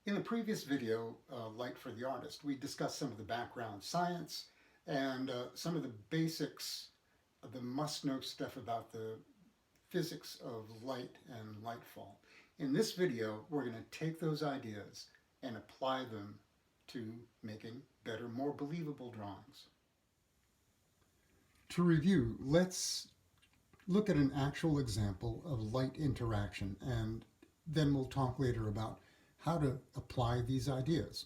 In the previous video, Light for the Artist, we discussed some of the background science and some of the basics, of the must-know stuff about the physics of light and lightfall. In this video, we're going to take those ideas and apply them to making better, more believable drawings. To review, let's look at an actual example of light interaction, and then we'll talk later about how to apply these ideas.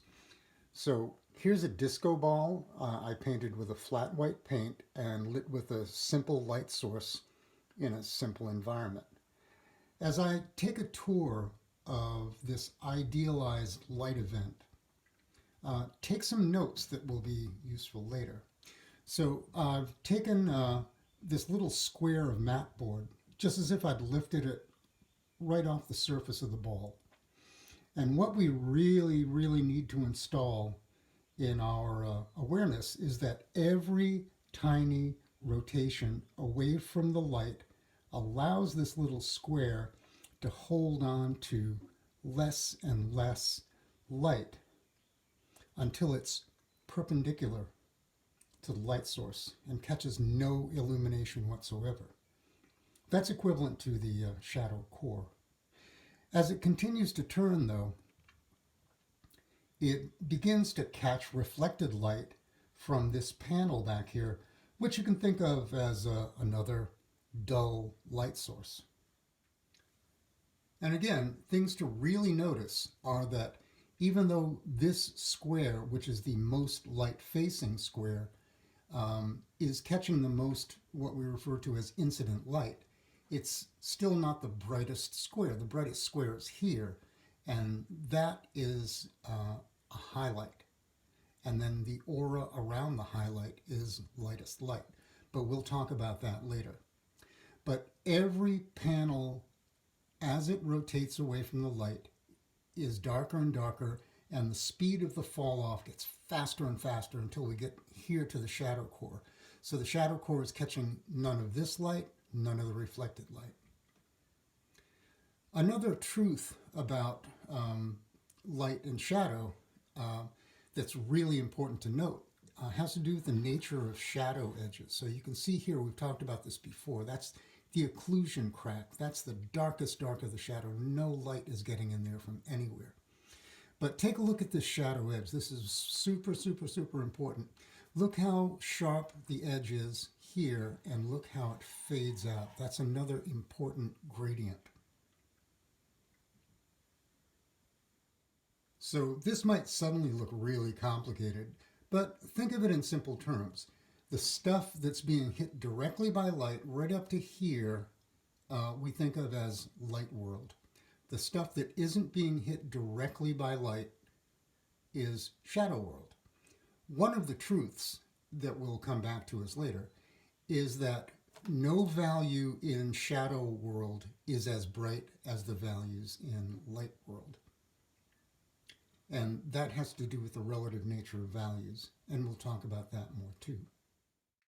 So here's a disco ball I painted with a flat white paint and lit with a simple light source in a simple environment. As I take a tour of this idealized light event, take some notes that will be useful later. So I've taken this little square of mat board, just as if I'd lifted it right off the surface of the ball. And what we really need to install in our awareness is that every tiny rotation away from the light allows this little square to hold on to less and less light until it's perpendicular to the light source and catches no illumination whatsoever. That's equivalent to the shadow core. As it continues to turn, though, it begins to catch reflected light from this panel back here, which you can think of as another dull light source. And again, things to really notice are that even though this square, which is the most light-facing square, is catching the most what we refer to as incident light, it's still not the brightest square. The brightest square is here, and that is a highlight. And then the aura around the highlight is lightest light. But we'll talk about that later. But every panel, as it rotates away from the light, is darker and darker, and the speed of the fall off gets faster and faster until we get here to the shadow core. So the shadow core is catching none of this light, none of the reflected light. Another truth about light and shadow that's really important to note has to do with the nature of shadow edges. So you can see here, we've talked about this before, that's the occlusion crack. That's the darkest dark of the shadow. No light is getting in there from anywhere. But take a look at this shadow edge. This is super important. Look how sharp the edge is here, and look how it fades out. That's another important gradient. So this might suddenly look really complicated, but think of it in simple terms. The stuff that's being hit directly by light right up to here, we think of as light world. The stuff that isn't being hit directly by light is shadow world. One of the truths that will come back to us later is that no value in shadow world is as bright as the values in light world. And that has to do with the relative nature of values, and we'll talk about that more too.